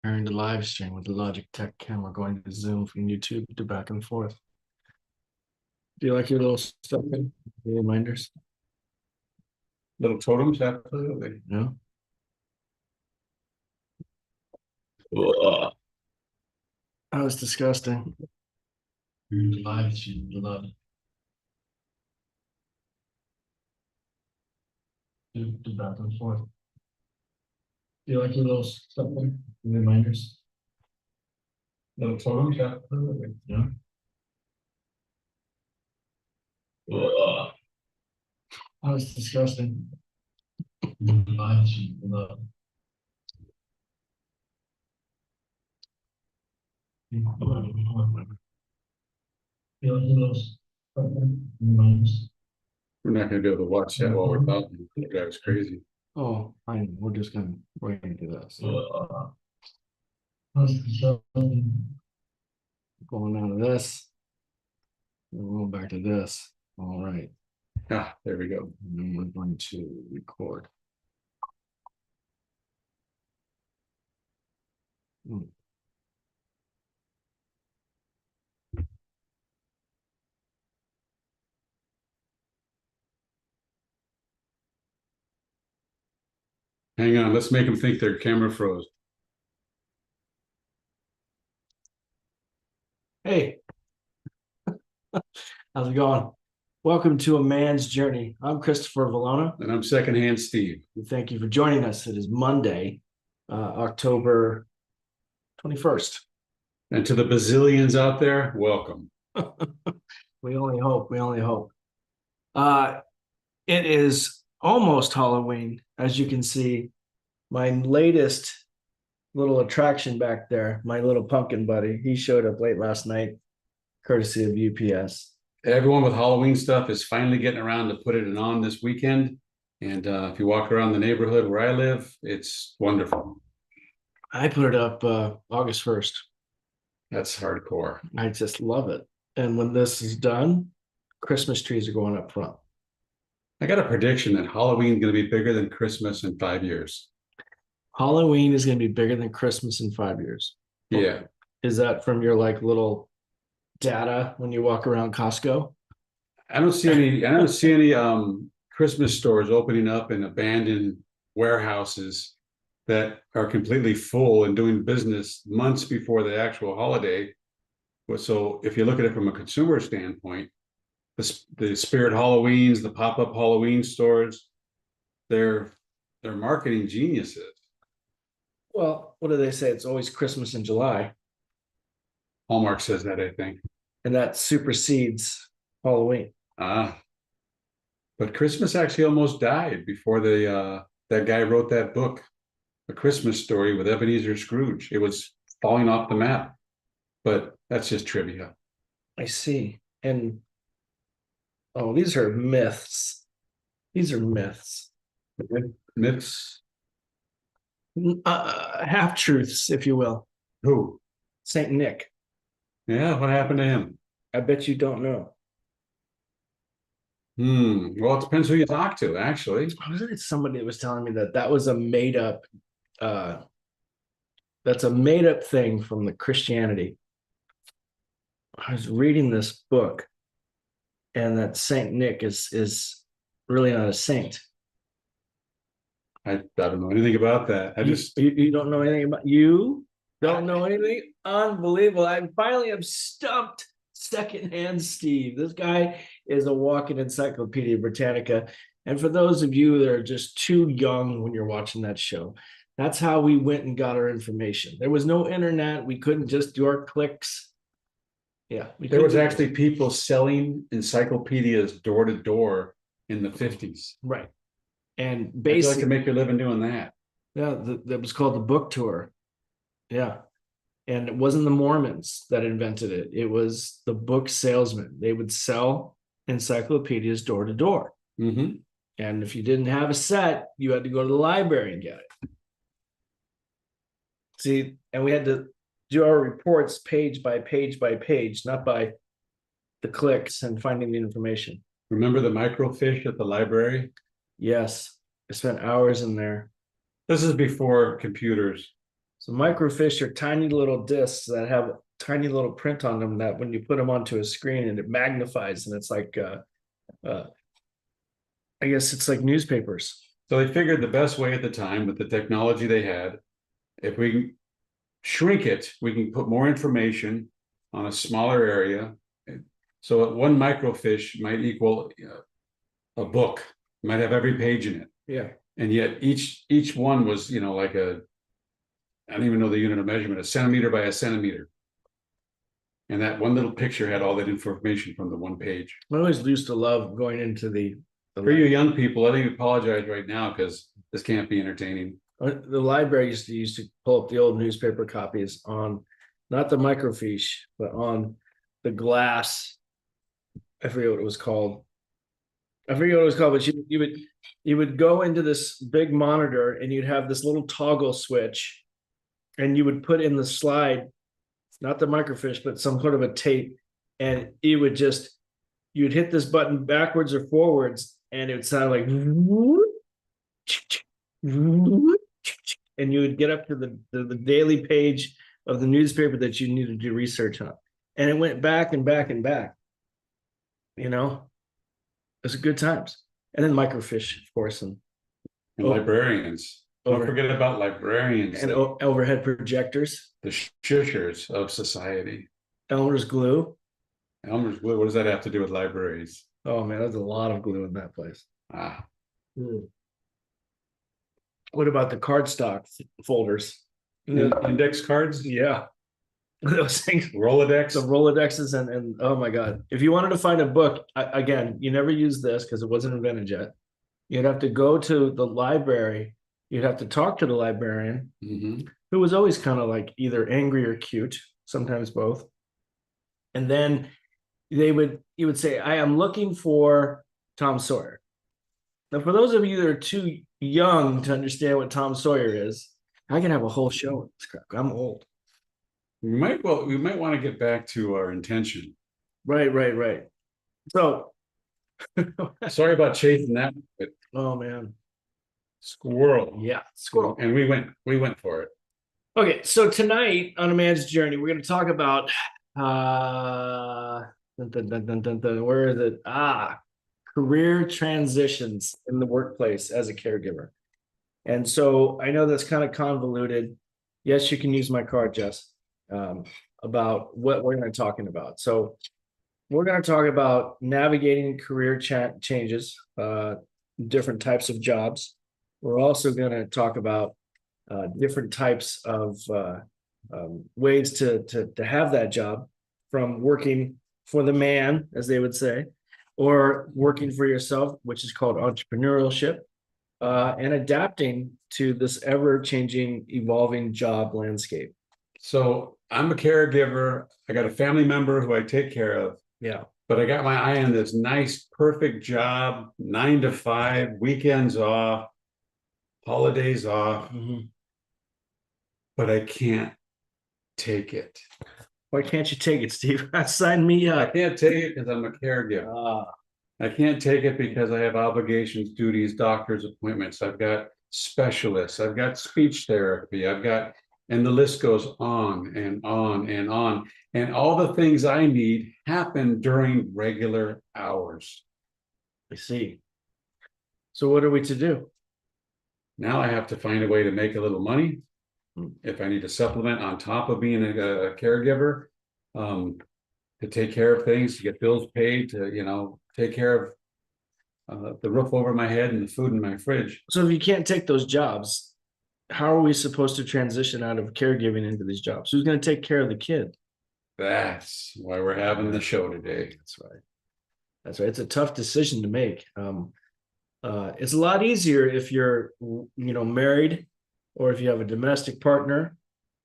Preparing to live stream with the Logitech camera going to Zoom from YouTube to back and forth. Do you like your little stuff in? Reminders? Little totems, absolutely. No? Ugh. That was disgusting. Live stream, love it. To back and forth. Do you like your little stuff in? Reminders? Little totems, absolutely. Yeah. Ugh. That was disgusting. Live stream, love it. You like your little stuff in? Reminders? We're not gonna be able to watch that while we're talking. It drives crazy. Oh, I know. We're just gonna do this. Ugh. Going out of this. We'll go back to this. All right. Ah, there we go. And then we're going to record. Hmm. Hang on, let's make them think their camera froze. Hey, how's it going? Welcome to A Man's Journey. I'm Christopher Valona. And I'm secondhand Steve. Thank you for joining us. It is Monday, October 21st. And to the bazillions out there, welcome. We only hope. We only hope. It is almost Halloween, as you can see. My latest little attraction back there, my little pumpkin buddy, he showed up late last night, courtesy of UPS. Everyone with Halloween stuff is finally getting around to put it on this weekend. And if you walk around the neighborhood where I live, it's wonderful. I put it up August 1st. That's hardcore. I just love it. And when this is done, Christmas trees are going up front. I got a prediction that Halloween is going to be bigger than Christmas in 5 years. Halloween is going to be bigger than Christmas in 5 years. Yeah. Is that from your like little data when you walk around Costco? I don't see any Christmas stores opening up in abandoned warehouses that are completely full and doing business months before the actual holiday. So if you look at it from a consumer standpoint, the Spirit Halloweens, the pop-up Halloween stores, they're marketing geniuses. Well, what do they say? It's always Christmas in July. Hallmark says that, I think. And that supersedes Halloween. But Christmas actually almost died before that guy wrote that book, A Christmas Story with Ebenezer Scrooge. It was falling off the map. But that's just trivia. I see. And oh, these are myths. These are myths. Myths. Half truths, if you will. Who? Saint Nick. Yeah, what happened to him? I bet you don't know. Well, it depends who you talk to, actually. Wasn't it somebody that was telling me that was a made up that's a made up thing from the Christianity. I was reading this book, and that Saint Nick is really not a saint. I don't know anything about that. You don't know anything about you don't know anything. Unbelievable! I finally am stumped. Secondhand Steve. This guy is a walking Encyclopedia Britannica. And for those of you that are just too young when you're watching that show, that's how we went and got our information. There was no internet. We couldn't just do our clicks. Yeah. There was actually people selling encyclopedias door to door in the 50s. Right. And basically, like to make your living doing that. Yeah, that was called the book tour. Yeah. And it wasn't the Mormons that invented it. It was the book salesmen. They would sell encyclopedias door to door. Mm-hmm. And if you didn't have a set, you had to go to the library and get it. See, and we had to do our reports page by page by page, not by the clicks and finding the information. Remember the microfiche at the library? Yes. I spent hours in there. This is before computers. So microfiche are tiny little discs that have tiny little print on them that when you put them onto a screen and it magnifies and it's like I guess it's like newspapers. So they figured the best way at the time with the technology they had, if we shrink it, we can put more information on a smaller area. So one microfiche might equal a book, might have every page in it. Yeah. And yet each one was, like I don't even know the unit of measurement, a centimeter by a centimeter. And that one little picture had all that information from the one page. I always used to love going into the For you young people, I think you apologize right now because this can't be entertaining. the library used to pull up the old newspaper copies on not the microfiche, but on the glass. I forget what it was called. But you would go into this big monitor and you'd have this little toggle switch, and you would put in the slide, not the microfiche, but some sort of a tape, and it would just you'd hit this button backwards or forwards, and it would sound like, and you would get up to the daily page of the newspaper that you needed to do research on, and it went back and back and back. It was good times. And then microfiche, of course, and librarians. Don't forget about librarians and overhead projectors, the shushers of society. Elmer's glue. Elmer's glue. What does that have to do with libraries? Oh man, there's a lot of glue in that place. What about the cardstock folders? Index cards? Yeah. Those things. Rolodex. The Rolodexes and oh my God. If you wanted to find a book, again, you never use this because it wasn't invented yet. You'd have to go to the library. You'd have to talk to the librarian, who was always kind of like either angry or cute, sometimes both. And then you would say, I am looking for Tom Sawyer. Now, for those of you that are too young to understand what Tom Sawyer is, I can have a whole show on this crap. I'm old. We might want to get back to our intention. Right. So sorry about chasing that. Oh man. Squirrel. Yeah, squirrel. And we went for it. Okay, so tonight on A Man's Journey, we're going to talk about where is it? Career transitions in the workplace as a caregiver. And so I know that's kind of convoluted. Yes, you can use my card, Jess, about what we're going to be talking about. So we're going to talk about navigating career changes, different types of jobs. We're also going to talk about different types of ways to have that job, from working for the man, as they would say, or working for yourself, which is called entrepreneurship, and adapting to this ever-changing, evolving job landscape. So I'm a caregiver. I got a family member who I take care of. Yeah. But I got my eye on this nice, perfect job, 9 to 5, weekends off, holidays off. But I can't take it. Why can't you take it, Steve? Sign me I up. can't take it because I'm a caregiver. I can't take it because I have obligations, duties, doctor's appointments. I've got specialists. I've got speech therapy. And the list goes on and on and on. And all the things I need happen during regular hours. I see. So what are we to do? Now I have to find a way to make a little money. If I need to supplement on top of being a caregiver, to take care of things, to get bills paid, to, take care of the roof over my head and the food in my fridge. So if you can't take those jobs, how are we supposed to transition out of caregiving into these jobs? Who's going to take care of the kid? That's why we're having the show today. That's right. It's a tough decision to make. It's a lot easier if you're, married, or if you have a domestic partner.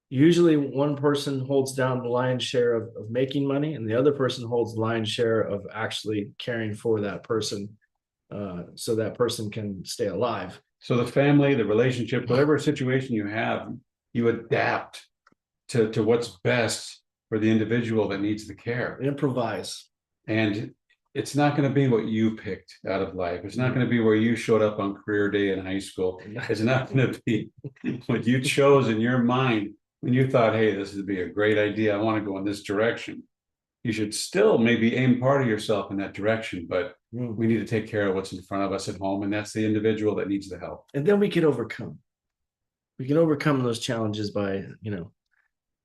Usually one person holds down the lion's share of making money, and the other person holds the lion's share of actually caring for that person, so that person can stay alive. So the family, the relationship, whatever situation you have, you adapt to what's best for the individual that needs the care. Improvise. And it's not going to be what you picked out of life. It's not going to be where you showed up on career day in high school. It's not going to be what you chose in your mind when you thought, hey, this would be a great idea. I want to go in this direction. You should still maybe aim part of yourself in that direction, but we need to take care of what's in front of us at home. And that's the individual that needs the help. And then we can overcome. We can overcome those challenges by,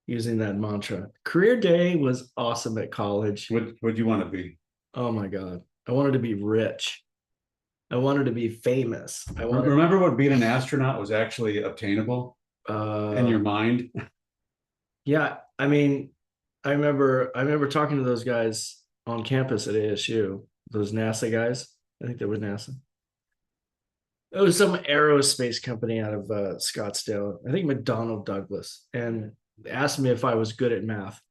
using that mantra. Career day was awesome at college. What you want to be? Oh my God. I wanted to be rich. I wanted to be famous. Remember what being an astronaut was actually obtainable in your mind? Yeah. I mean, I remember talking to those guys on campus at ASU, those NASA guys. I think they were NASA. It was some aerospace company out of Scottsdale. I think McDonnell Douglas, and they asked me if I was good at math.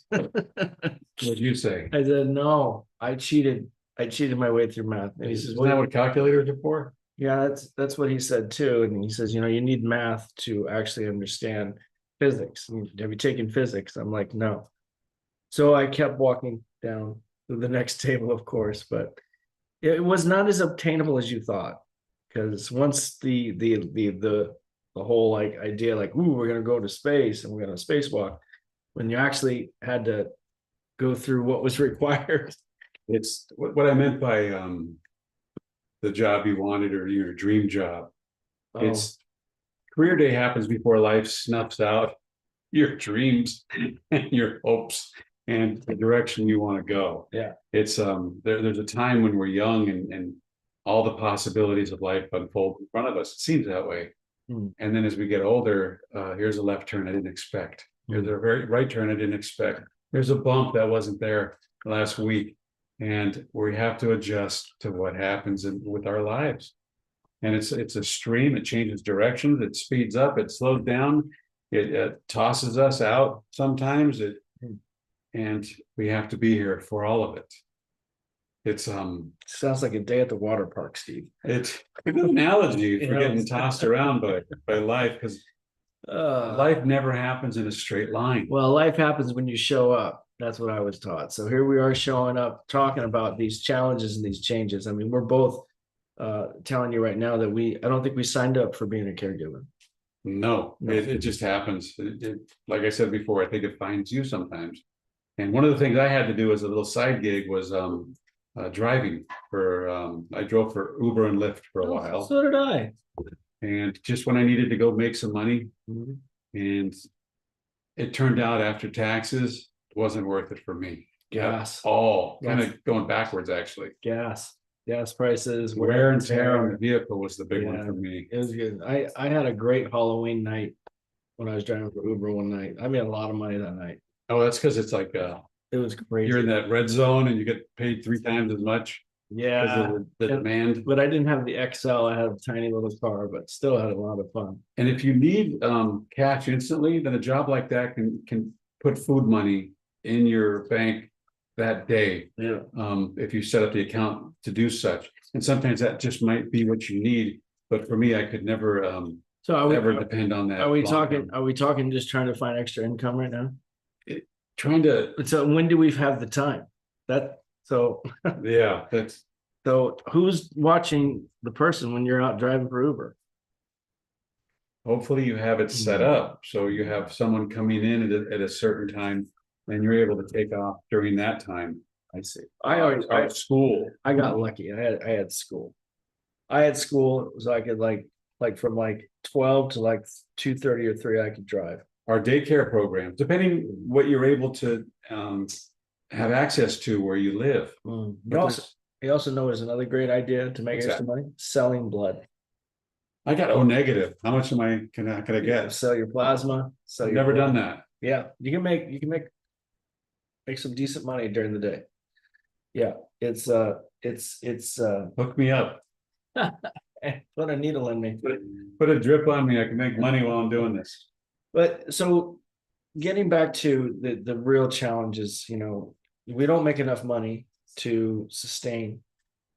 What'd you say? I said, no, I cheated. I cheated my way through math. And he says, isn't that what calculators are for? Yeah, that's what he said too. And he says, you need math to actually understand physics. Have you taken physics? I'm like, no. So I kept walking down to the next table, of course, but it was not as obtainable as you thought. Because once the whole like idea, like, ooh, we're gonna go to space and we're gonna spacewalk, when you actually had to go through what was required. It's what I meant by the job you wanted or your dream job. Oh, It's career day happens before life snuffs out your dreams and your hopes and the direction you want to go. yeah. It's there's a time when we're young and all the possibilities of life unfold in front of us. It seems that way. And then as we get older, here's a left turn I didn't expect. Here's a very right turn I didn't expect. There's a bump that wasn't there last week. And we have to adjust to what happens with our lives. And it's a stream. It changes directions. It speeds up. It slows down. It tosses us out sometimes. And we have to be here for all of it. It's sounds like a day at the water park, Steve. It's a good analogy for getting tossed around by life, because life never happens in a straight line. Well, life happens when you show up. That's what I was taught. So here we are showing up, talking about these challenges and these changes. I mean, we're both telling you right now that I don't think we signed up for being a caregiver. No. It just happens. Like I said before, I think it finds you sometimes. And one of the things I had to do as a little side gig was driving for, I drove for Uber and Lyft for a while. So did I. And just when I needed to go make some money, and it turned out after taxes, it wasn't worth it for me. Gas. All kind of going backwards, actually. Gas prices, wear and tear on the vehicle was the big one for me. It was good. I had a great Halloween night when I was driving for Uber one night. I made a lot of money that night. Oh, that's because it's like it was crazy. You're in that red zone and you get paid 3 times as much. Yeah, because of the demand. But I didn't have the XL. I had a tiny little car, but still had a lot of fun. And if you need cash instantly, then a job like that can put food money in your bank that day. Yeah. If you set up the account to do such, and sometimes that just might be what you need. But for me, I could never ever depend on that. Are we talking just trying to find extra income right now? So when do we have the time? Yeah, that's so who's watching the person when you're out driving for Uber? Hopefully you have it set up so you have someone coming in at a certain time and you're able to take off during that time. I see. I school. I got lucky. I had school. I had school, so I could like from 12 to 2:30 or 3, I could drive. Our daycare programs, depending what you're able to have access to where you live. You also know there's another great idea to make extra money: selling blood. I got O negative. How much can I get? Sell your plasma. I've never done that. Yeah, you can make some decent money during the day. Yeah, it's hook me up. Put a needle in me. Put a drip on me. I can make money while I'm doing this. But so getting back to the real challenges, we don't make enough money to sustain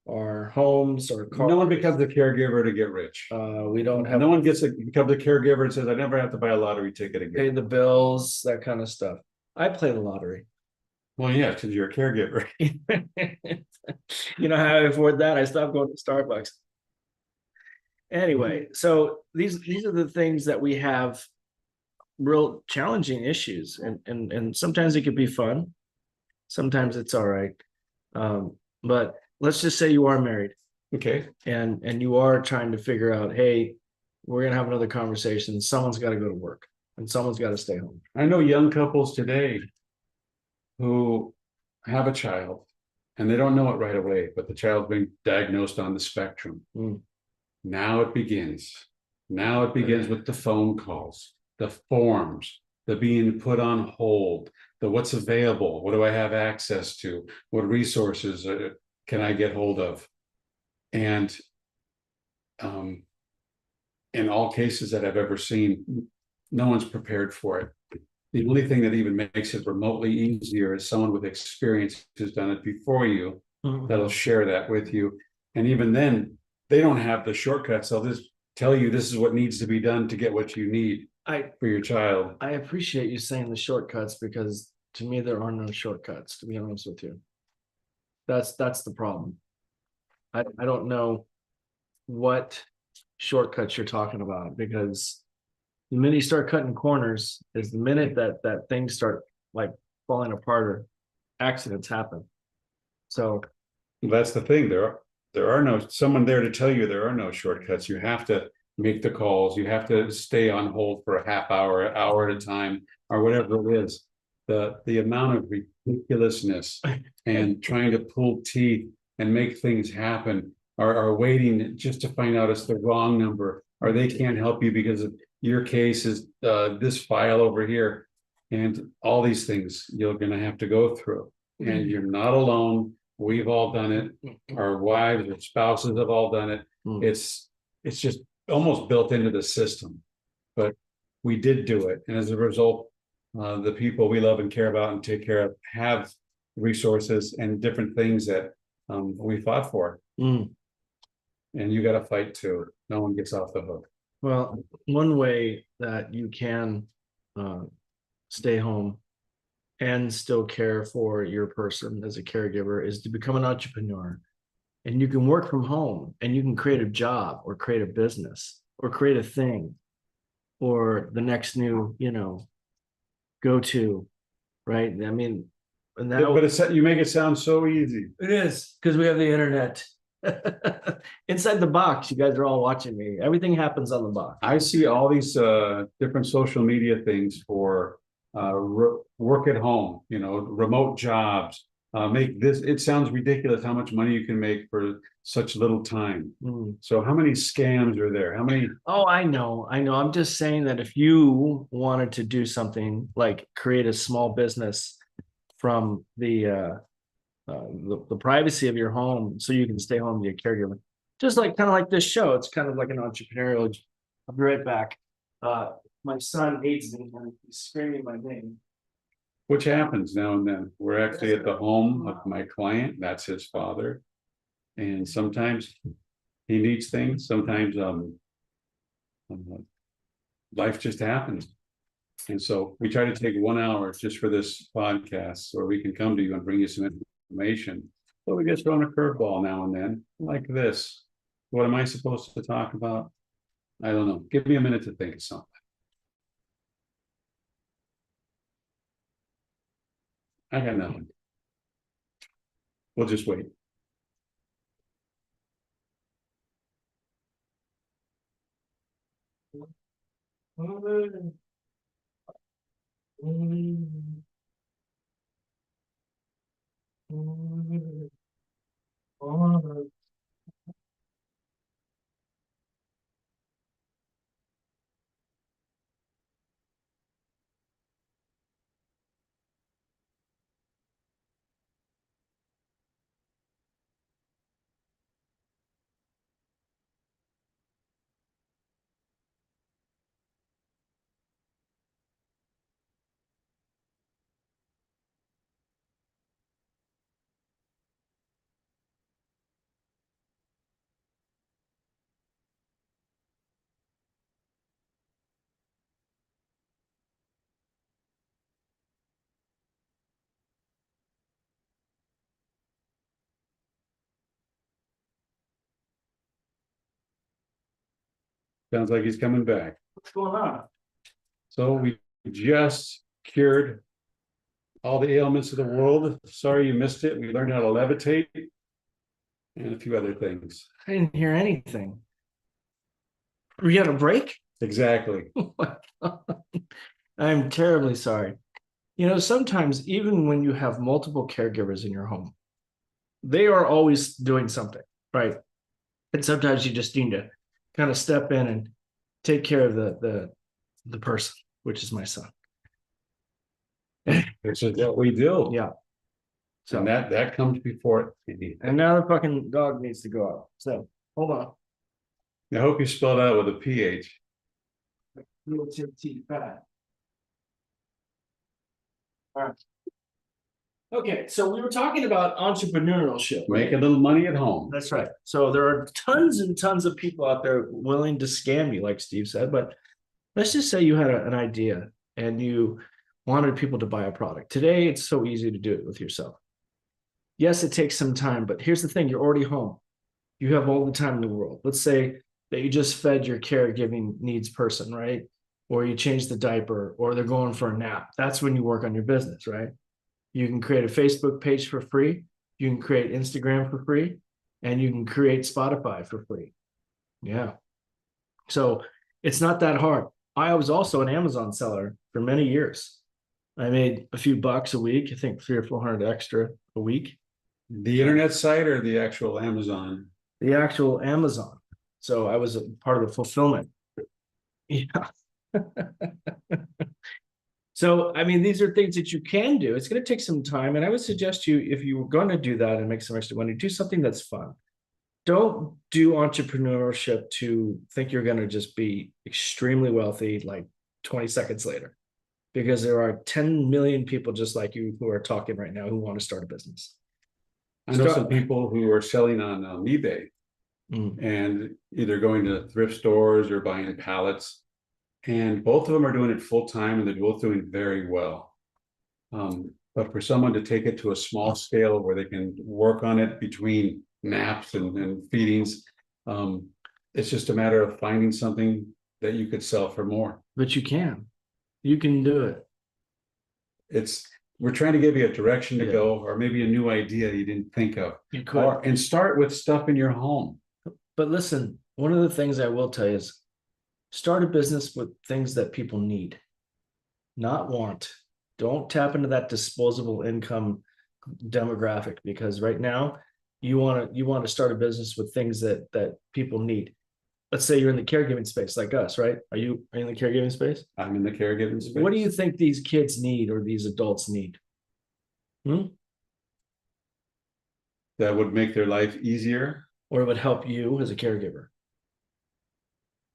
our homes or cars. No one becomes a caregiver to get rich. We don't have. No one becomes a caregiver and says, "I never have to buy a lottery ticket again." Pay the bills, that kind of stuff. I play the lottery. Well, yeah, because you're a caregiver. You know how I afford that? I stopped going to Starbucks. Anyway, so these are the things that we have real challenging issues, and sometimes it could be fun, sometimes it's all right. But let's just say you are married Okay. and you are trying to figure out, hey, we're gonna have another conversation. Someone's got to go to work and someone's got to stay home. I know young couples today who have a child and they don't know it right away, but the child's been diagnosed on the spectrum. Mm. Now it begins. Now it begins with the phone calls, the forms, the being put on hold, the what's available, what do I have access to, what resources can I get hold of? And in all cases that I've ever seen, no one's prepared for it. The only thing that even makes it remotely easier is someone with experience who's done it before you that'll share that with you. And even then, they don't have the shortcuts. They'll just tell you this is what needs to be done to get what you need for your child. I appreciate you saying the shortcuts because to me there are no shortcuts, to be honest with you. That's the problem. I don't know what shortcuts you're talking about because the minute you start cutting corners is the minute that things start like falling apart or accidents happen. So That's the thing. There are no someone there to tell you there are no shortcuts. You have to make the calls. You have to stay on hold for a half hour, hour at a time, or whatever it is. The amount of ridiculousness and trying to pull teeth and make things happen are waiting just to find out it's the wrong number or they can't help you because of your case is this file over here and all these things you're going to have to go through and you're not alone. We've all done it. Our wives or spouses have all done it. It's just almost built into the system, but we did do it. And as a result, the people we love and care about and take care of have resources and different things that we fought for. Mm. And you got to fight too. No one gets off the hook. Well, one way that you can uh, stay home and still care for your person as a caregiver is to become an entrepreneur. And you can work from home and you can create a job or create a business or create a thing or the next new, go to, right? I mean, and now But you make it sound so easy. it is because we have the internet. Inside the box, you guys are all watching me. Everything happens on the box. I see all these different social media things for work at home, remote jobs. Make this, it sounds ridiculous how much money you can make for such little time. So how many scams are there? How many? Oh, I know. I'm just saying that if you wanted to do something like create a small business from the privacy of your home so you can stay home and be a caregiver, just like kind of like this show, it's kind of like an entrepreneurial. I'll be right back. My son hates me and he's screaming my name. Which happens now and then. We're actually at the home of my client. That's his father. And sometimes he needs things. Sometimes life just happens. And so we try to take 1 hour just for this podcast so we can come to you and bring you some information. But we get thrown a curveball now and then, like this. What am I supposed to talk about? I don't know. Give me a minute to think of something. I got nothing. We'll just wait. Sounds like he's coming back. What's going on? So we just cured all the ailments of the world. Sorry you missed it. We learned how to levitate and a few other things. I didn't hear anything. We got a break? Exactly. I'm terribly sorry. You know, sometimes even when you have multiple caregivers in your home, they are always doing something, right? And sometimes you just need to kind of step in and take care of the person, which is my son. This is what we do. Yeah. So So that comes before anything. and now the fucking dog needs to go out. So hold on. I hope you spelled out with a PH. Fat. All right. Okay, so we were talking about entrepreneurship. Make a little money at home. That's right. So there are tons and tons of people out there willing to scam you, like Steve said. But let's just say you had an idea and you wanted people to buy a product. Today, it's so easy to do it with yourself. Yes, it takes some time, but here's the thing: you're already home. You have all the time in the world. Let's say that you just fed your caregiving needs person, right? Or you change the diaper, or they're going for a nap. That's when you work on your business, right? You can create a Facebook page for free. You can create Instagram for free, and you can create Spotify for free. Yeah. So it's not that hard. I was also an Amazon seller for many years. I made a few bucks a week, I think 300 or 400 extra a week. The internet site or the actual Amazon? The actual Amazon. So I was a part of the fulfillment. Yeah. So, I mean, these are things that you can do. It's going to take some time. And I would suggest you, if you were going to do that and make some extra money, do something that's fun. Don't do entrepreneurship to think you're going to just be extremely wealthy like 20 seconds later, because there are 10 million people just like you who are talking right now who want to start a business. I know some people who are selling on eBay and either going to thrift stores or buying pallets. And both of them are doing it full time and they're both doing very well. But for someone to take it to a small scale where they can work on it between naps and feedings, it's just a matter of finding something that you could sell for more. But you can do it. We're trying to give you a direction to go, or maybe a new idea you didn't think of. You could. And start with stuff in your home. But listen, one of the things I will tell you is start a business with things that people need, not want. Don't tap into that disposable income demographic, because right now you want to start a business with things that people need. Let's say you're in the caregiving space like us, right? Are you in the caregiving space? I'm in the caregiving space. What do you think these kids need or these adults need? That would make their life easier? Or it would help you as a caregiver?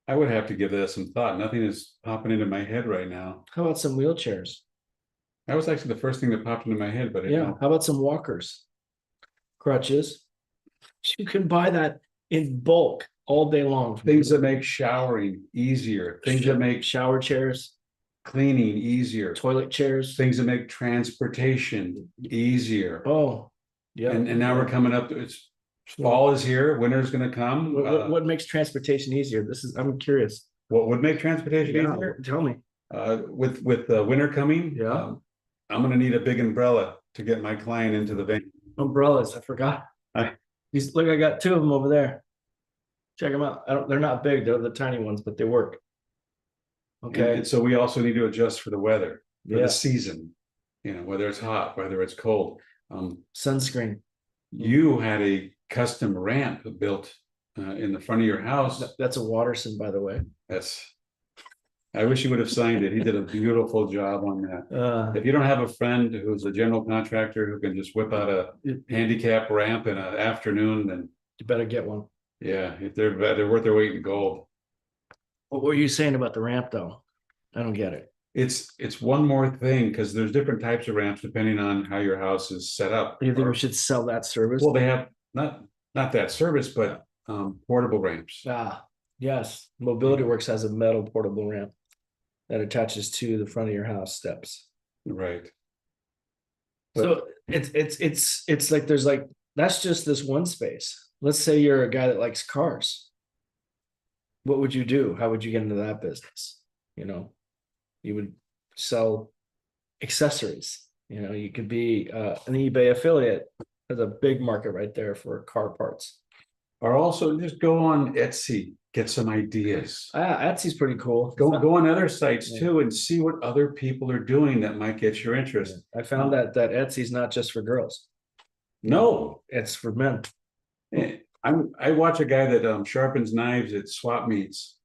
I would have to give that some thought. Nothing is popping into my head right now. How about some wheelchairs? That was actually the first thing that popped into my head, but yeah. How about some walkers? Crutches? You can buy that in bulk all day long. Things that make showering easier. Things that make shower chairs, cleaning easier. Toilet chairs. Things that make transportation easier. Oh, yeah. And now we're coming up to fall is here. Winter's going to come. What makes transportation easier? I'm curious. What would make transportation easier? Tell me. With winter coming, I'm going to need a big umbrella to get my client into the van. Umbrellas, I forgot. Look, I got two of them over there. Check them out. They're not big; they're the tiny ones, but they work. Okay. And so we also need to adjust for the weather, for the season. You know, whether it's hot, whether it's cold. Sunscreen. You had a custom ramp built in the front of your house. That's a Watterson, by the way. I wish you would have signed it. He did a beautiful job on that. If you don't have a friend who's a general contractor who can just whip out a handicap ramp in an afternoon, then you better get one. Yeah, if they're worth their weight in gold. What were you saying about the ramp, though? I don't get it. It's one more thing, because there's different types of ramps depending on how your house is set up. You think we should sell that service? Well, they have not that service, but portable ramps. Yes. Mobility Works has a metal portable ramp that attaches to the front of your house steps. Right. So it's like there's like that's just this one space. Let's say you're a guy that likes cars. what would you do? How would you get into that business? You know, you would sell accessories. You know, you could be an eBay affiliate. There's a big market right there for car parts. Or also just go on Etsy, get some ideas. Etsy's pretty cool. Go on other sites Yeah. too and see what other people are doing that might get your interest. I found that Etsy's not just for girls. No, It's for men. I watch a guy that sharpens knives at swap meets,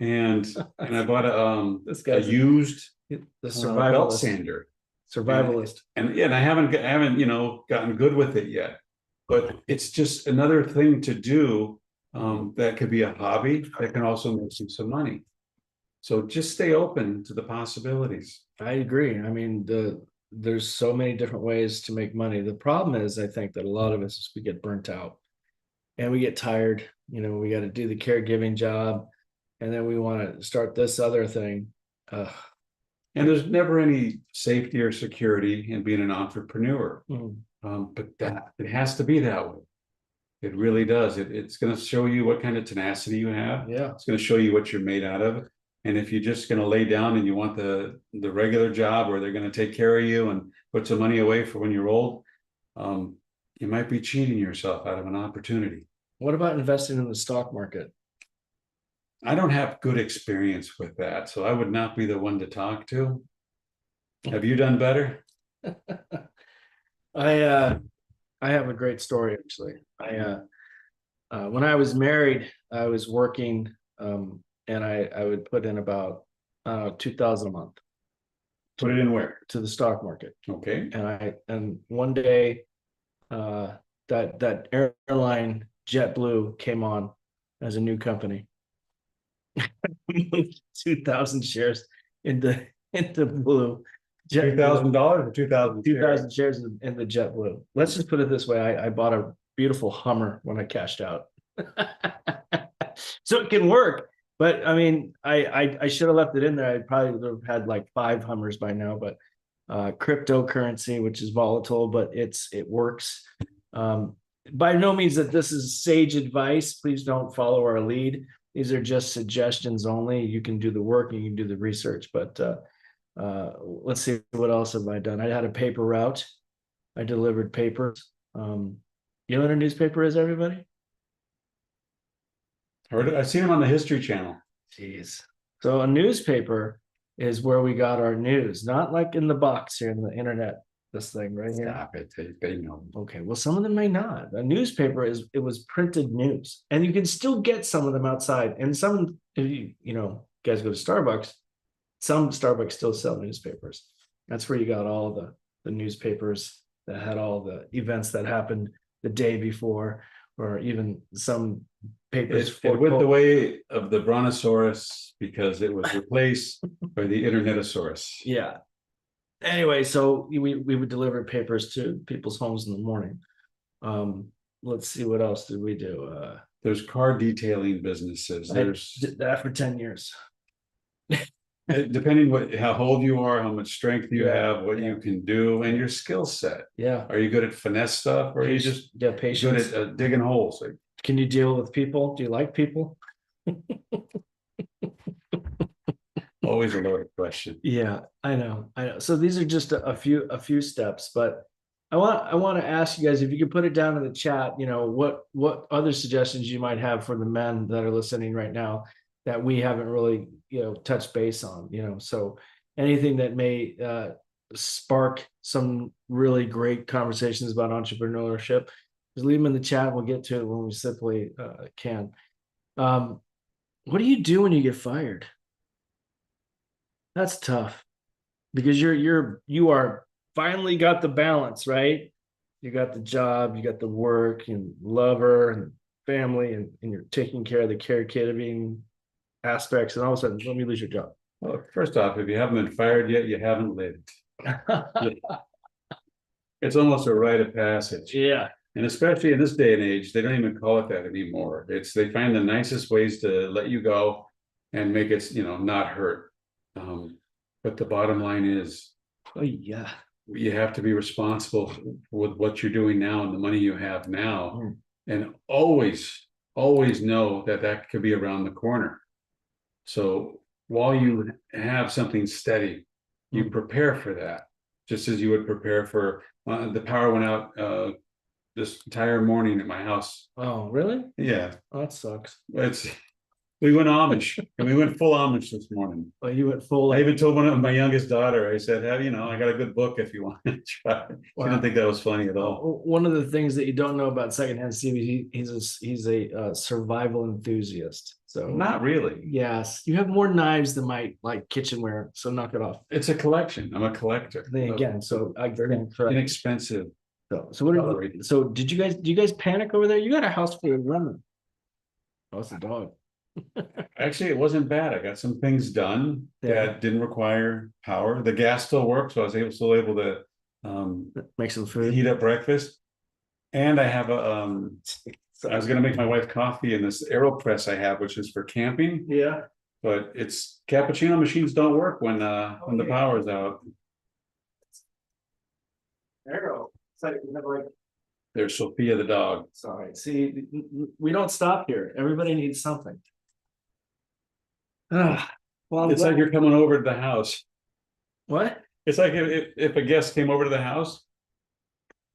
and I bought This a guy's used the belt survivalist. sander, Survivalist. and I haven't gotten good with it yet, but it's just another thing to do that could be a hobby that can also make you some money. So just stay open to the possibilities. I agree. I mean, there's so many different ways to make money. The problem is, I think that a lot of us we get burnt out and we get tired. You know, we got to do the caregiving job, and then we want to start this other thing. And there's never any safety or security in being an entrepreneur. But that it has to be that way. It really does. It's going to show you what kind of tenacity you have. Yeah. It's going to show you what you're made out of. And if you're just going to lay down and you want the regular job where they're going to take care of you and put some money away for when you're old, you might be cheating yourself out of an opportunity. What about investing in the stock market? I don't have good experience with that, so I would not be the one to talk to. Have you done better? I have a great story actually. When I was married, I was working, and I would put in about 2,000 a month. Put it in where? To the stock market. Okay. And one day, that airline JetBlue came on as a new company. 2,000 shares into Blue. $2,000 or 2,000? 2,000 shares in the JetBlue. Let's just put it this way: I bought a beautiful Hummer when I cashed out, so it can work. But I mean, I should have left it in there. I probably would have had like 5 Hummers by now. But cryptocurrency, which is volatile, but it works. By no means that this is sage advice. Please don't follow our lead. These are just suggestions only. You can do the work, and you can do the research. But let's see, what else have I done? I had a paper route. I delivered papers. You know what a newspaper is, everybody? Heard it. I've seen them on the History Channel. Jeez. So a newspaper is where we got our news, not like in the box here in the internet. This thing right here. Stop it. They know. Okay, well, some of them may not. A newspaper was printed news, and you can still get some of them outside. And some, if you guys go to Starbucks, some Starbucks still sell newspapers. That's where you got all the newspapers that had all the events that happened the day before, or even some papers. It went the way of the Brontosaurus because it was replaced by the Internetosaurus. Yeah. Anyway, so we would deliver papers to people's homes in the morning. Let's see, what else did we do? There's car detailing businesses. I did that for 10 years. Depending how old you are, how much strength you have, what you can do, and your skill set. Yeah. Are you good at finesse stuff, or are you just patience? good at digging holes? Like, can you deal with people? Do you like people? always a loaded question. Yeah, I know. So these are just a few steps, but I want to ask you guys if you could put it down in the chat. What other suggestions you might have for the men that are listening right now that we haven't really touched base on. So anything that may spark some really great conversations about entrepreneurship, just leave them in the chat. We'll get to it when we simply can. What do you do when you get fired? That's tough, because you are finally got the balance, right? You got the job, you got the work and lover and family, and you're taking care of the caregiving aspects, and all of a sudden, let me lose your job. Well, first off, if you haven't been fired yet, you haven't lived. It's almost a rite of passage. Yeah. And especially in this day and age, they don't even call it that anymore. They find the nicest ways to let you go and make it, not hurt. But the bottom line is, oh yeah, you have to be responsible with what you're doing now and the money you have now, and always always know that that could be around the corner. So while you have something steady, you Mm. prepare for that, just as you would prepare for the power went out this entire morning at my house. Oh, really? Yeah, Oh, that sucks. it's we went Amish and we went full Amish this morning. Well, you went full. I even told one of my youngest daughter, I said, "Have you know, I got a good book if you want to try." She didn't think that was funny at all. One of the things that you don't know about secondhand Stevie, he's a survival enthusiast. So Not really. yes, you have more knives than my like kitchenware. So knock it off. It's a collection. I'm a collector. Then again, so I correct. Inexpensive. So what? So did you guys? Do you guys panic over there? You got a house full of women. Oh, it's a dog. Actually, it wasn't bad. I got some things done Yeah. that didn't require power. The gas still worked, so I was still able to Make some food. heat up breakfast. And I have a I was gonna make my wife coffee in this AeroPress I have, which is for camping, Yeah. but it's cappuccino machines don't work when the power's out. Arrow. It's like, you have like, There's Sophia the dog. sorry. See, we don't stop here. Everybody needs something. Ah, well, It's like you're coming over to the house. what? It's like if a guest came over to the house,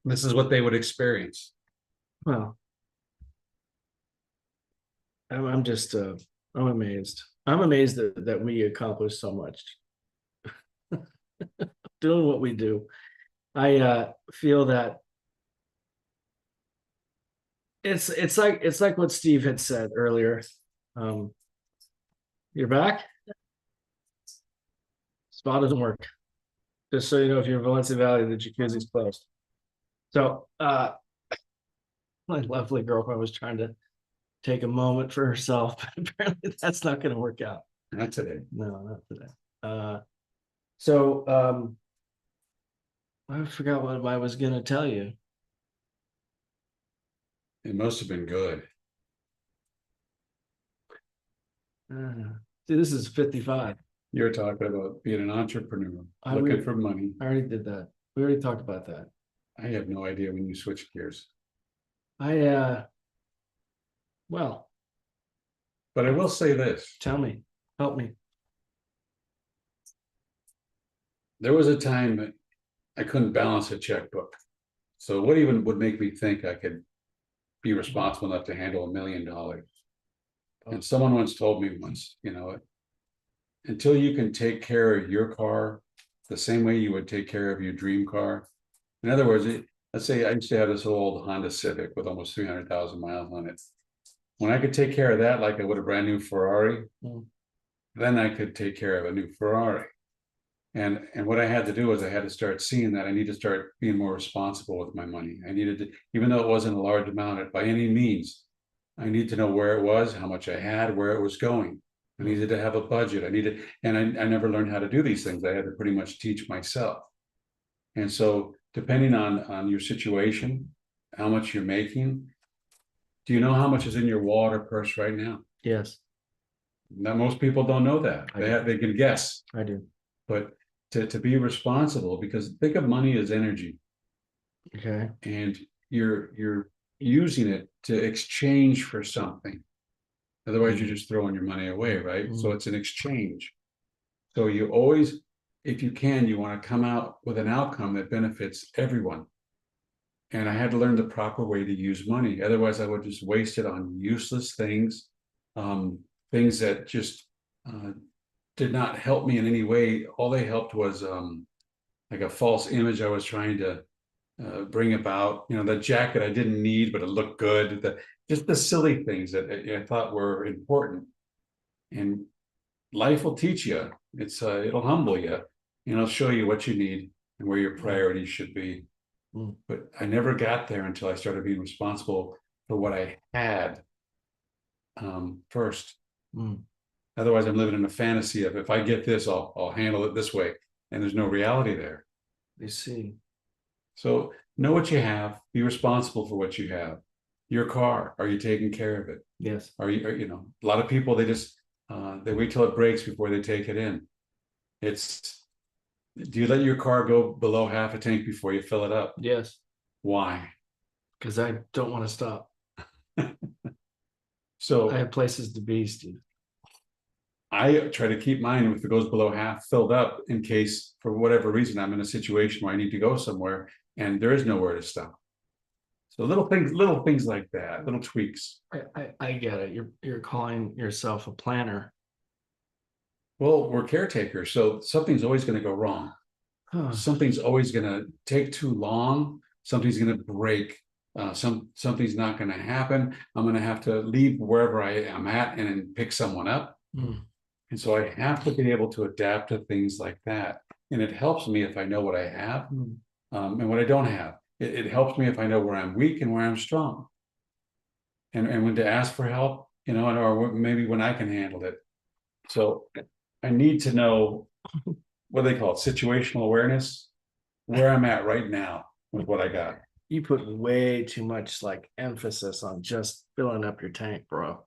this is what they would experience. Well, I'm just I'm amazed. I'm amazed that we accomplished so much. Doing what we do. I feel that it's like what Steve had said earlier. You're back? Spa doesn't work. Just so you know, if you're in Valencia Valley, the jacuzzi's closed. So my lovely girlfriend was trying to take a moment for herself, but apparently that's not going to work out. Not today. No, not today. So I forgot what I was going to tell you. It must have been good. See, this is 55. You're talking about being an entrepreneur, I looking would- for money. I already did that. We already talked about that. I have no idea when you switch gears. Well, But I will say this. tell me, help me. There was a time that I couldn't balance a checkbook. So what even would make me think I could be responsible enough to handle $1 million? And someone once told me once, you know, until you can take care of your car the same way you would take care of your dream car. In other words, let's say I used to have this old Honda Civic with almost 300,000 miles on it. When I could take care of that like I would a brand new Ferrari, then I could take care of a new Ferrari. And what I had to do was I had to start seeing that I need to start being more responsible with my money. I needed to, even though it wasn't a large amount by any means, I need to know where it was, how much I had, where it was going. I needed to have a budget. And I never learned how to do these things. I had to pretty much teach myself. And so depending on your situation, how much you're making, do you know how much is in your wallet or purse right now? Yes, Now, most people don't know that. They can guess, I do. but to be responsible, because think of money as energy. Okay. And you're using it to exchange for something. Otherwise, you're just throwing your money away, right? So it's an exchange. So you always, if you can, you want to come out with an outcome that benefits everyone. And I had to learn the proper way to use money. Otherwise, I would just waste it on useless things, things that just did not help me in any way. All they helped was like a false image I was trying to bring about. You know, the jacket I didn't need, but it looked good. Just the silly things that I thought were important. And life will teach you. It'll humble you, and it'll show you what you need and where your priorities should be. But I never got there until I started being responsible for what I had first. Otherwise, I'm living in a fantasy of if I get this, I'll handle it this way, and there's no reality there. You see. So know what you have. Be responsible for what you have. Your car, are you taking care of it? Yes. You know, a lot of people, they just they wait till it breaks before they take it in. Do you let your car go below half a tank before you fill it up? Yes. Why? Because I don't want to stop. So I have places to be, Steve. I try to keep mine, if it goes below half, filled up in case, for whatever reason, I'm in a situation where I need to go somewhere and there is nowhere to stop. So little things like that, little tweaks. I get it. You're calling yourself a planner. Well, we're caretakers, so something's always going to go wrong. Huh. Something's always going to take too long. Something's going to break. Something's not going to happen. I'm going to have to leave wherever I am at and then pick someone up. Hmm. And so I have to be able to adapt to things like that. And it helps me if I know what I have and what I don't have. It helps me if I know where I'm weak and where I'm strong. And when to ask for help, or maybe when I can handle it. So I need to know what they call it, situational awareness, where I'm at right now with what I got. You put way too much like emphasis on just filling up your tank, bro.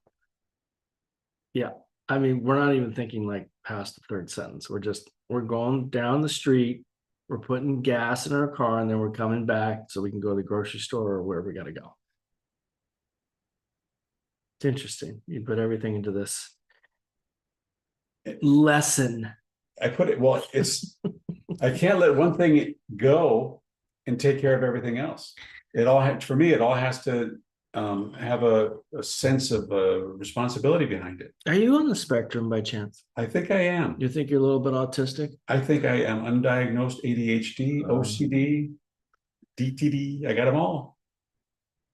Yeah. I mean, we're not even thinking like past the third sentence. We're going down the street, we're putting gas in our car, and then we're coming back so we can go to the grocery store or wherever we got to go. It's interesting. You put everything into this lesson. I put it, well, I can't let one thing go and take care of everything else. For me, it all has to have a sense of responsibility behind it. Are you on the spectrum by chance? I think I am. You think you're a little bit autistic? I think I am undiagnosed ADHD, OCD, DTD. I got them all.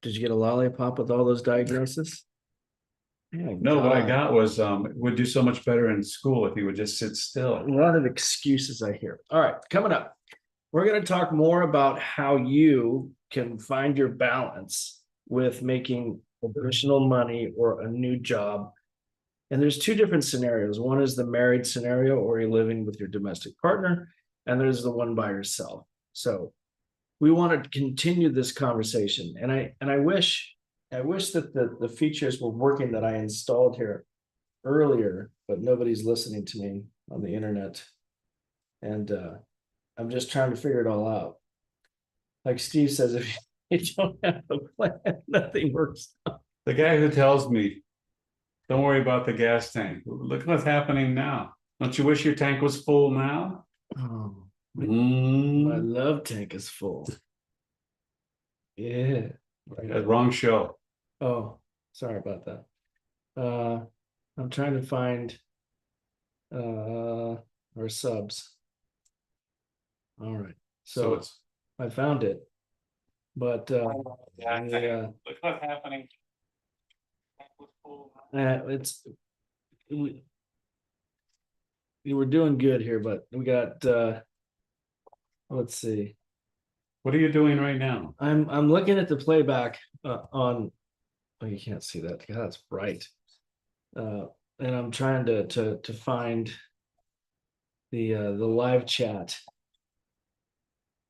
Did you get a lollipop with all those diagnoses? No, what I got was would do so much better in school if he would just sit still. A lot of excuses I hear. All right, coming up, we're going to talk more about how you can find your balance with making additional money or a new job. And there's two different scenarios. One is the married scenario, or you're living with your domestic partner, and there's the one by yourself. So we want to continue this conversation. And I wish that the features were working that I installed here earlier, but nobody's listening to me on the internet. And I'm just trying to figure it all out. Like Steve says, if you don't have a plan, nothing works. The guy who tells me, don't worry about the gas tank. Look what's happening now. Don't you wish your tank was full now? Oh, my love tank is full. Yeah. Wrong show. Oh, sorry about that. I'm trying to find our subs. All right. So I found it. But look what's happening. We were doing good here, but we got let's see. What are you doing right now? I'm looking at the playback on. Oh, you can't see that. God, that's bright. And I'm trying to find the live chat.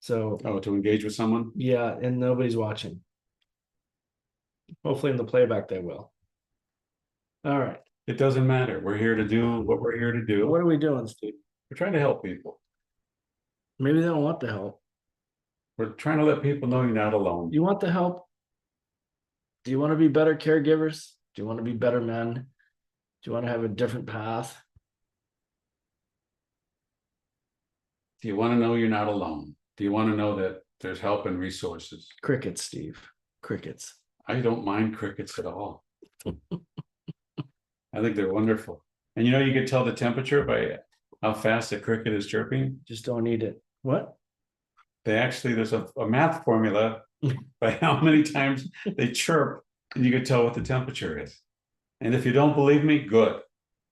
So to engage with someone? Yeah, and nobody's watching. Hopefully in the playback they will. All right. It doesn't matter. We're here to do what we're here to do. What are we doing, Steve? We're trying to help people. Maybe they don't want the help. We're trying to let people know you're not alone. You want the help? Do you want to be better caregivers? Do you want to be better men? Do you want to have a different path? Do you want to know you're not alone? Do you want to know that there's help and resources? Crickets, Steve. Crickets. I don't mind crickets at all. I think they're wonderful. And you can tell the temperature by how fast a cricket is chirping. Just don't eat it. What? There's a math formula by how many times they chirp, and you can tell what the temperature is. And if you don't believe me, good.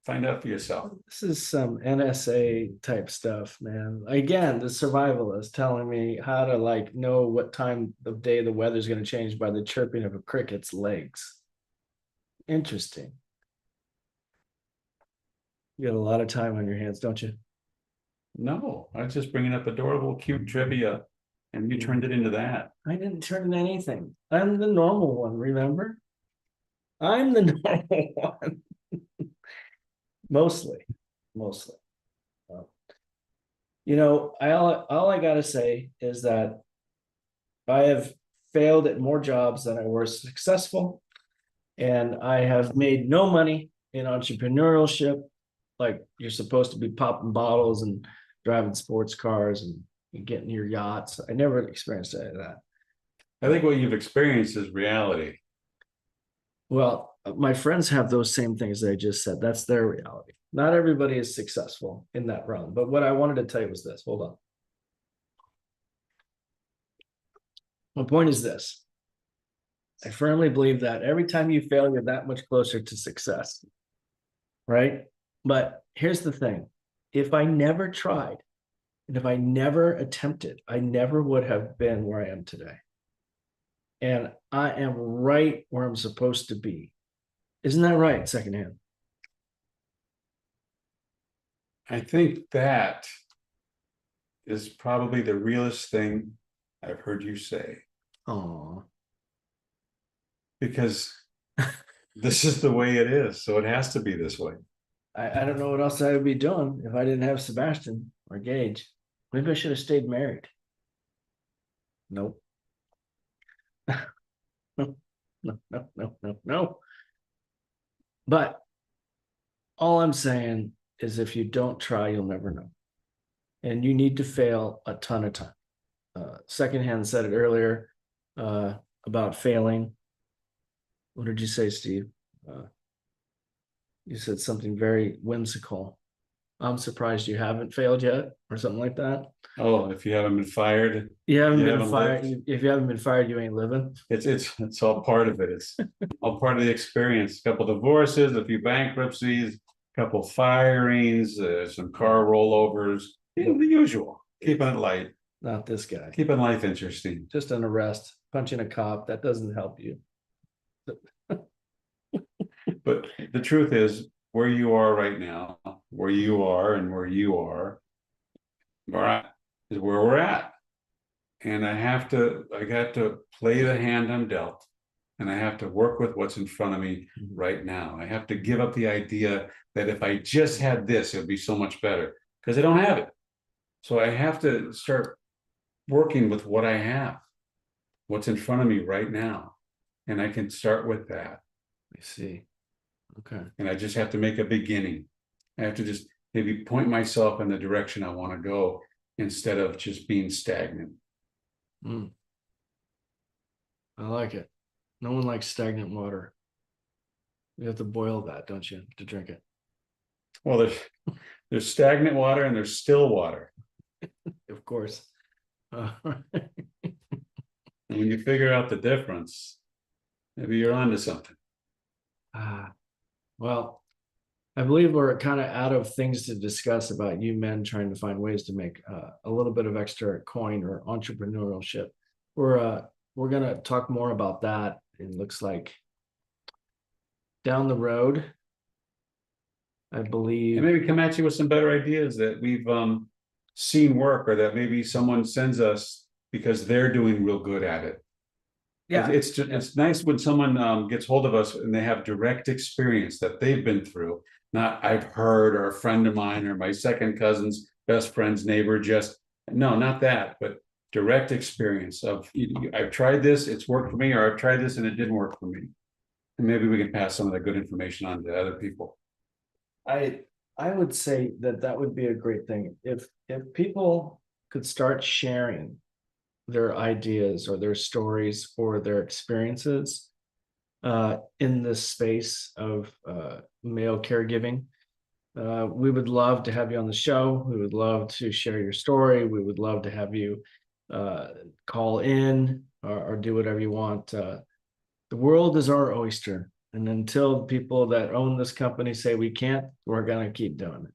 Find out for yourself. This is some NSA type stuff, man. Again, the survivalist telling me how to know what time of day the weather's going to change by the chirping of a cricket's legs. Interesting. You got a lot of time on your hands, don't you? No, I was just bringing up adorable, cute trivia, and you turned it into that. I didn't turn in anything. I'm the normal one, remember? I'm the normal one. Mostly. All I gotta say is that I have failed at more jobs than I was successful, And I have made no money in entrepreneurship. Like you're supposed to be popping bottles and driving sports cars and getting your yachts. I never experienced any of that. I think what you've experienced is reality. Well, my friends have those same things that I just said. That's their reality. Not everybody is successful in that realm. But what I wanted to tell you was this. Hold on. My point is this. I firmly believe that every time you fail, you're that much closer to success. Right? But here's the thing. If I never tried, and if I never attempted, I never would have been where I am today. And I am right where I'm supposed to be. Isn't that right, secondhand? I think that is probably the realest thing I've heard you say. Oh, Because this is the way it is. So it has to be this way. I don't know what else I would be doing if I didn't have Sebastian or Gage. Maybe I should have stayed married. Nope. No, no, no, no, no, no. But all I'm saying is if you don't try, you'll never know. And you need to fail a ton of time. Secondhand said it earlier about failing. What did you say, Steve? You said something very whimsical. I'm surprised you haven't failed yet, or something like that. Oh, if you haven't been fired, You haven't You been haven't fired. lived. If you haven't been fired, you ain't living. it's all part of it. It's all part of the experience. A couple divorces, a few bankruptcies, a couple firings, some car rollovers, the usual. Keeping it light, Not this guy. keeping life interesting. Just an arrest, punching a cop. That doesn't help you. But the truth is, where you are right now, where you are and where you are, is where we're at. And I got to play the hand I'm dealt. And I have to work with what's in front of me right now. I have to give up the idea that if I just had this, it would be so much better, because I don't have it. So I have to start working with what I have, what's in front of me right now. And I can start with that. I see. Okay. And I just have to make a beginning. I have to just maybe point myself in the direction I want to go instead of just being stagnant. I like it. No one likes stagnant water. You have to boil that, don't you, to drink it? Well, there's stagnant water and there's still water. Of course. And when you figure out the difference, maybe you're onto something. Well, I believe we're kind of out of things to discuss about you men trying to find ways to make a little bit of extra coin or entrepreneurship. We're gonna talk more about that. It looks like down the road. I And believe. maybe come at you with some better ideas that we've seen work, or that maybe someone sends us because they're doing real good at it. Yeah, It's just, it's nice when someone gets hold of us and they have direct experience that they've been through. Not I've heard, or a friend of mine, or my second cousin's best friend's neighbor. Just no, not that, but direct experience of I've tried this, it's worked for me, or I've tried this and it didn't work for me. And maybe we can pass some of that good information on to other people. I would say that would be a great thing if people could start sharing their ideas or their stories or their experiences in this space of male caregiving. We would love to have you on the show. We would love to share your story. We would love to have you call in or do whatever you want. The world is our oyster. And until people that own this company say we can't, we're going to keep doing it.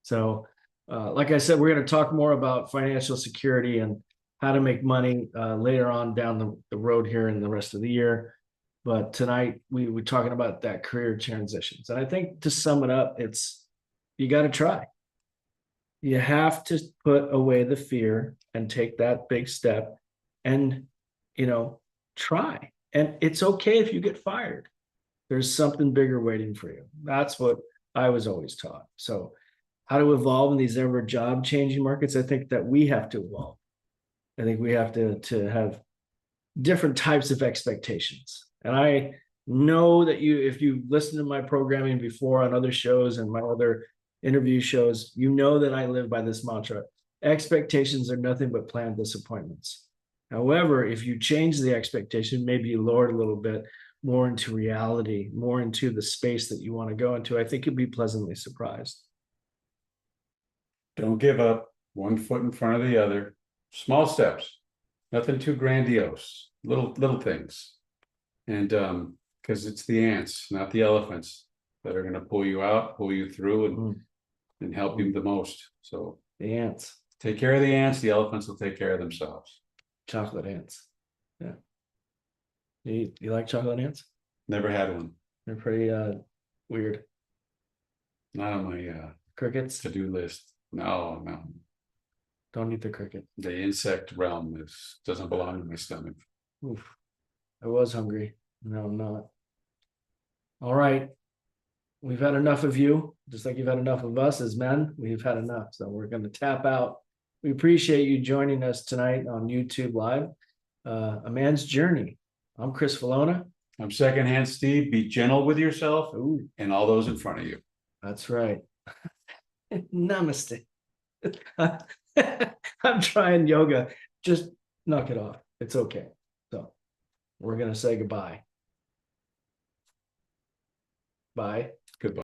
So, like I said, we're going to talk more about financial security and how to make money later on down the road here in the rest of the year. But tonight we're talking about that career transitions. And I think to sum it up, it's you got to try. You have to put away the fear and take that big step and, try. And it's okay if you get fired. There's something bigger waiting for you. That's what I was always taught. So how to evolve in these ever job changing markets, I think that we have to evolve. I think we have to have different types of expectations. And I know that if you listen to my programming before on other shows and my other interview shows, you know that I live by this mantra. Expectations are nothing but planned disappointments. However, if you change the expectation, maybe you lower it a little bit more into reality, more into the space that you want to go into, I think you'll be pleasantly surprised. Don't give up. One foot in front of the other. Small steps. Nothing too grandiose. Little things. And because it's the ants, not the elephants, that are going to pull you out, pull you through, and help you the most. So the ants. Take care of the ants. The elephants will take care of themselves. Chocolate ants. Yeah. You like chocolate ants? Never had one. They're pretty weird. Not on my crickets to-do list. No. Don't eat the cricket. The insect realm doesn't belong in my stomach. Oof. I was hungry. No, I'm not. All right. We've had enough of you, just like you've had enough of us as men. We've had enough. So we're going to tap out. We appreciate you joining us tonight on YouTube Live. A Man's Journey. I'm Chris Valona. I'm Secondhand Steve. Be gentle with yourself and all those in front of you. That's right. Namaste. I'm trying yoga. Just knock it off. It's okay. So we're going to say goodbye. Bye. Goodbye.